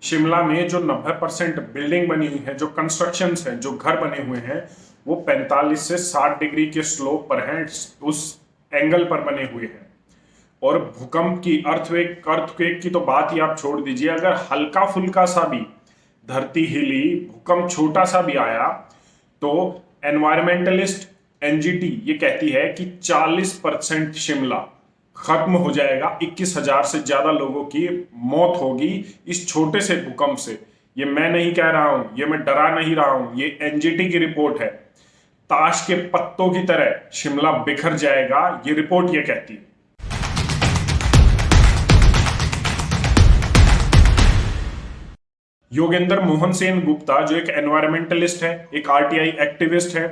शिमला में जो 90% बिल्डिंग बनी हुई है, जो कंस्ट्रक्शंस हैं, जो घर बने हुए हैं, वो 45 से 60 डिग्री के स्लोप पर हैं, उस एंगल पर बने हुए हैं। और भूकंप की अर्थक्वेक की तो बात ही आप छोड़ दीजिए, अगर हल्का फुल्का सा भी धरती हिली, भूकंप छोटा सा भी आया, तो एनवायरमेंटलिस्ट एनजीटी ये कहती है कि 40% शिमला खत्म हो जाएगा, 21,000 से ज्यादा लोगों की मौत होगी इस छोटे से भूकंप से। ये मैं नहीं कह रहा हूं, ये मैं डरा नहीं रहा हूं, ये एनजीटी की रिपोर्ट है। ताश के पत्तों की तरह शिमला बिखर जाएगा, ये रिपोर्ट ये कहती है। योगेंद्र मोहन सेन गुप्ता जो एक एनवायरमेंटलिस्ट है, एक आरटीआई एक्टिविस्ट है,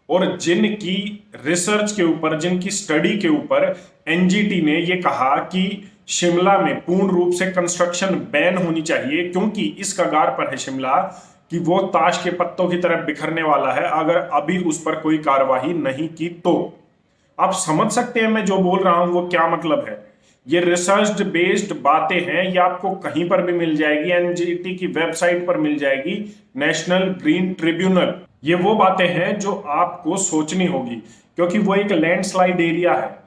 और जिनकी रिसर्च के ऊपर, जिनकी स्टडी के ऊपर एनजीटी ने ये कहा कि शिमला में पूर्ण रूप से कंस्ट्रक्शन बैन होनी चाहिए, क्योंकि इस कगार पर है शिमला कि वो ताश के पत्तों की तरह बिखरने वाला है अगर अभी उस पर कोई कार्यवाही नहीं की तो। आप समझ सकते हैं मैं जो बोल रहा हूं वो क्या मतलब है। ये रिसर्च बेस्ड बातें हैं, ये आपको कहीं पर भी मिल जाएगी, एनजीटी की वेबसाइट पर मिल जाएगी, नेशनल ग्रीन ट्रिब्यूनल। ये वो बातें हैं जो आपको सोचनी होगी, क्योंकि वो एक लैंडस्लाइड एरिया है,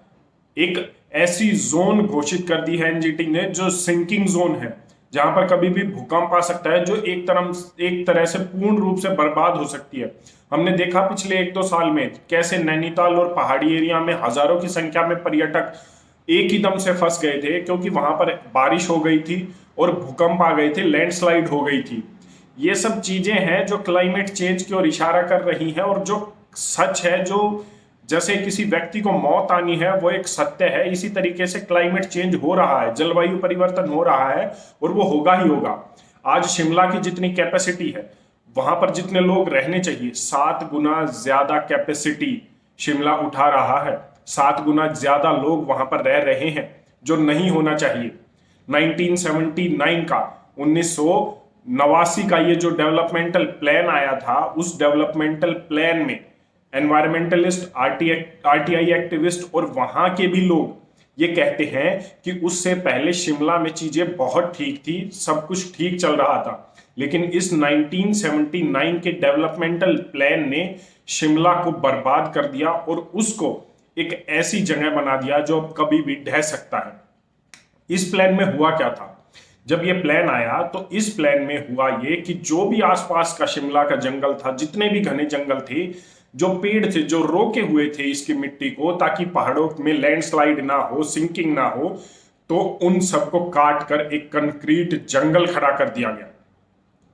एक ऐसी जोन घोषित कर दी है एनजीटी ने जो सिंकिंग जोन है, जहां पर कभी भी भूकंप आ सकता है, जो एक तरह से पूर्ण रूप से बर्बाद हो सकती है। हमने देखा पिछले 1-2 साल में कैसे नैनीताल और पहाड़ी एरिया में हजारों की संख्या में पर्यटक एक ही दम से फंस गए थे, क्योंकि वहां पर बारिश हो गई थी और भूकंप आ गए थे, लैंडस्लाइड हो गई थी। ये सब चीजें हैं जो क्लाइमेट चेंज की ओर इशारा कर रही हैं, और जो सच है, जो जैसे किसी व्यक्ति को मौत आनी है वो एक सत्य है, इसी तरीके से क्लाइमेट चेंज हो रहा है, जलवायु परिवर्तन हो रहा है, और वो होगा ही होगा। आज शिमला की जितनी कैपेसिटी है, वहां पर जितने लोग रहने चाहिए, 7 गुना ज्यादा कैपेसिटी शिमला उठा रहा है, 7 गुना ज्यादा लोग वहां पर रह रहे हैं, जो नहीं होना चाहिए। 1979 का 1989 का ये जो डेवलपमेंटल प्लान आया था, उस डेवलपमेंटल प्लान में एनवायरमेंटलिस्ट, आरटीआई एक्टिविस्ट और वहां के भी लोग ये कहते हैं कि उससे पहले शिमला में चीजें बहुत ठीक थी, सब कुछ ठीक चल रहा था, लेकिन इस 1979 के डेवलपमेंटल प्लान ने शिमला को बर्बाद कर दिया और उसको एक ऐसी जगह बना दिया जो अब कभी भी ढह सकता है। इस प्लान में हुआ क्या था? जब ये प्लान आया तो इस प्लान में हुआ ये कि जो भी आसपास का शिमला का जंगल था, जितने भी घने जंगल थे, जो पेड़ थे, जो रोके हुए थे इसकी मिट्टी को ताकि पहाड़ों में लैंडस्लाइड ना हो, सिंकिंग ना हो, तो उन सबको काट कर एक कंक्रीट जंगल खड़ा कर दिया गया।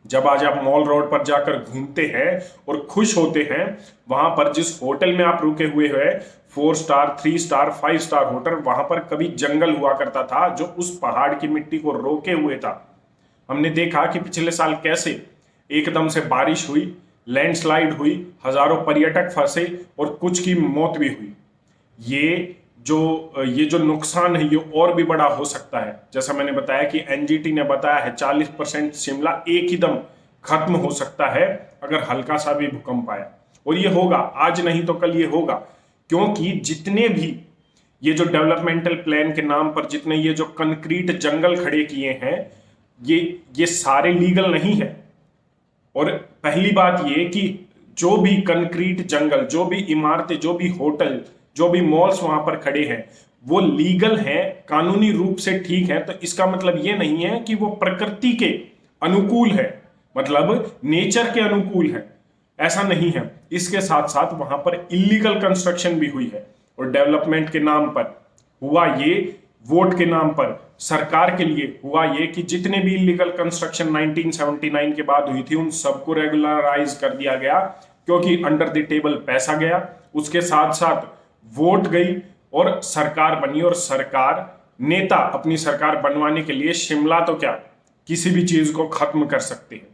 जब आज आप मॉल रोड पर जाकर घूमते हैं और खुश होते हैं, वहां पर जिस होटल में आप रुके हुए हैं, 4 स्टार, 3 स्टार, 5 स्टार होटल, वहां पर कभी जंगल हुआ करता था जो उस पहाड़ की मिट्टी को रोके हुए था। हमने देखा कि पिछले साल कैसे एकदम से बारिश हुई, लैंडस्लाइड हुई, हजारों पर्यटक फंसे और कुछ की मौत भी हुई। ये जो नुकसान है ये और भी बड़ा हो सकता है। जैसा मैंने बताया कि एनजीटी ने बताया है 40% शिमला एक ही दम खत्म हो सकता है अगर हल्का सा भी भूकंप आया, और ये होगा, आज नहीं तो कल ये होगा, क्योंकि जितने भी ये जो डेवलपमेंटल प्लान के नाम पर जितने ये जो कंक्रीट जंगल खड़े किए हैं, ये सारे लीगल नहीं है। और पहली बात ये कि जो भी कंक्रीट जंगल, जो भी इमारतें, जो भी होटल, जो भी मॉल्स वहां पर खड़े हैं, वो लीगल हैं, कानूनी रूप से ठीक है। तो इसका मतलब ये नहीं है कि वो प्रकृति के अनुकूल है, मतलब नेचर के अनुकूल है, ऐसा नहीं है। इसके साथ साथ वहां पर इलीगल कंस्ट्रक्शन भी हुई है, और डेवलपमेंट के नाम पर हुआ ये, वोट के नाम पर सरकार के लिए हुआ ये कि जितने भी इलीगल कंस्ट्रक्शन 1979 के बाद हुई थी उन सबको रेगुलराइज कर दिया गया, क्योंकि अंडर द टेबल पैसा गया, उसके साथ साथ वोट गई और सरकार बनी। और सरकार, नेता अपनी सरकार बनवाने के लिए शिमला तो क्या किसी भी चीज को खत्म कर सकते हैं,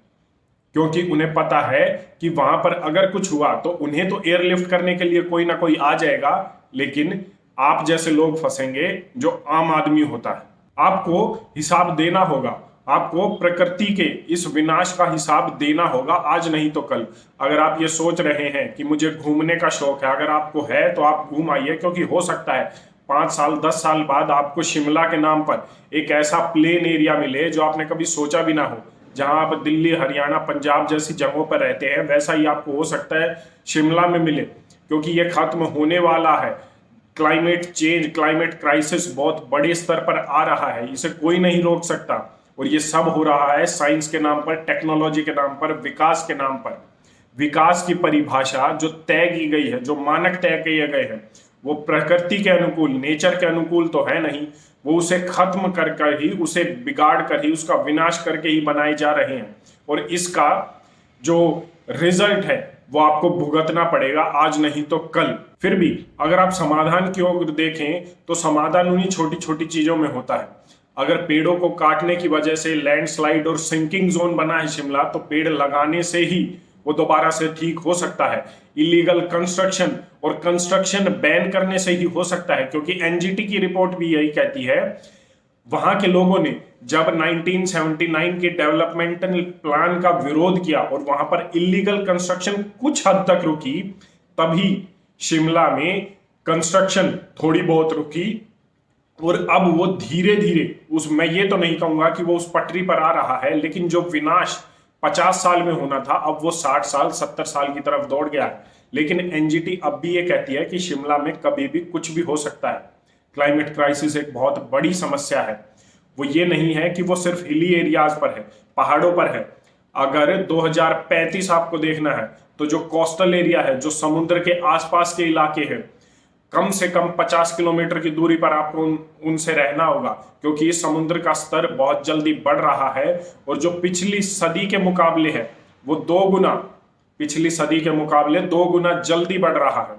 क्योंकि उन्हें पता है कि वहां पर अगर कुछ हुआ तो उन्हें तो एयरलिफ्ट करने के लिए कोई ना कोई आ जाएगा, लेकिन आप जैसे लोग फंसेंगे जो आम आदमी होता है। आपको हिसाब देना होगा, आपको प्रकृति के इस विनाश का हिसाब देना होगा, आज नहीं तो कल। अगर आप ये सोच रहे हैं कि मुझे घूमने का शौक है, अगर आपको है तो आप घूम आइए, क्योंकि हो सकता है 5 साल 10 साल बाद आपको शिमला के नाम पर एक ऐसा प्लेन एरिया मिले जो आपने कभी सोचा भी ना हो, जहां आप दिल्ली, हरियाणा, पंजाब जैसी जगहों पर रहते हैं, वैसा ही आपको हो सकता है शिमला में मिले, क्योंकि ये खत्म होने वाला है। क्लाइमेट चेंज, क्लाइमेट क्राइसिस बहुत बड़े स्तर पर आ रहा है, इसे कोई नहीं रोक सकता। और ये सब हो रहा है साइंस के नाम पर, टेक्नोलॉजी के नाम पर, विकास के नाम पर। विकास की परिभाषा जो तय की गई है, जो मानक तय किए गए हैं, वो प्रकृति के अनुकूल, नेचर के अनुकूल तो है नहीं। वो उसे खत्म कर कर ही, उसे बिगाड़ कर ही, उसका विनाश करके ही बनाए जा रहे हैं। और इसका जो रिजल्ट है वो आपको भुगतना पड़ेगा, आज नहीं तो कल। फिर भी अगर आप समाधान की ओर देखें तो समाधान उन्हीं छोटी छोटी चीजों में होता है। अगर पेड़ों को काटने की वजह से लैंडस्लाइड और सिंकिंग जोन बना है शिमला, तो पेड़ लगाने से ही वो दोबारा से ठीक हो सकता है। इलीगल कंस्ट्रक्शन और कंस्ट्रक्शन बैन करने से ही हो सकता है, क्योंकि एनजीटी की रिपोर्ट भी यही कहती है। वहां के लोगों ने जब 1979 के डेवलपमेंटल प्लान का विरोध किया और वहां पर इलीगल कंस्ट्रक्शन कुछ हद तक रुकी, तभी शिमला में कंस्ट्रक्शन थोड़ी बहुत रुकी। और अब वो धीरे धीरे, उस, मैं ये तो नहीं कहूंगा कि वो उस पटरी पर आ रहा है, लेकिन जो विनाश 50 साल में होना था, अब वो 60 साल 70 साल की तरफ दौड़ गया है। लेकिन एनजीटी अब भी ये कहती है कि शिमला में कभी भी कुछ भी हो सकता है। क्लाइमेट क्राइसिस एक बहुत बड़ी समस्या है। वो ये नहीं है कि वो सिर्फ हिली एरियाज पर है, पहाड़ों पर है। अगर 2035 आपको देखना है तो जो कोस्टल एरिया है, जो समुद्र के आसपास के इलाके हैं, कम से कम 50 किलोमीटर की दूरी पर आपको उनसे रहना होगा, क्योंकि इस समुद्र का स्तर बहुत जल्दी बढ़ रहा है। और जो पिछली सदी के मुकाबले है, वो 2 गुना, पिछली सदी के मुकाबले 2 गुना जल्दी बढ़ रहा है।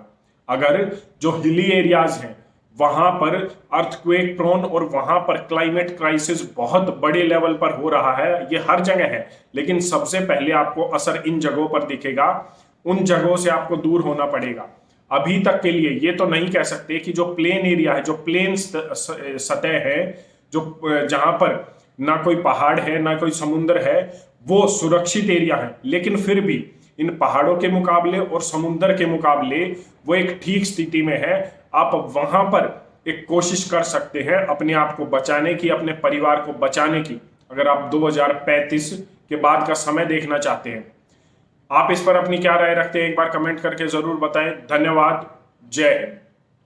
अगर जो हिली एरियाज हैं वहां पर अर्थक्वेक प्रोन और वहां पर क्लाइमेट क्राइसिस बहुत बड़े लेवल पर हो रहा है, ये हर जगह है, लेकिन सबसे पहले आपको असर इन जगहों पर दिखेगा। उन जगहों से आपको दूर होना पड़ेगा। अभी तक के लिए ये तो नहीं कह सकते कि जो प्लेन एरिया है, जो प्लेन सतह है, जो जहां पर ना कोई पहाड़ है ना कोई समुद्र है, वो सुरक्षित एरिया है। लेकिन फिर भी इन पहाड़ों के मुकाबले और समुद्र के मुकाबले वो एक ठीक स्थिति में है। आप वहां पर एक कोशिश कर सकते हैं अपने आप को बचाने की, अपने परिवार को बचाने की, अगर आप 2035 के बाद का समय देखना चाहते हैं। आप इस पर अपनी क्या राय रखते हैं, एक बार कमेंट करके जरूर बताएं। धन्यवाद। जय हिंद।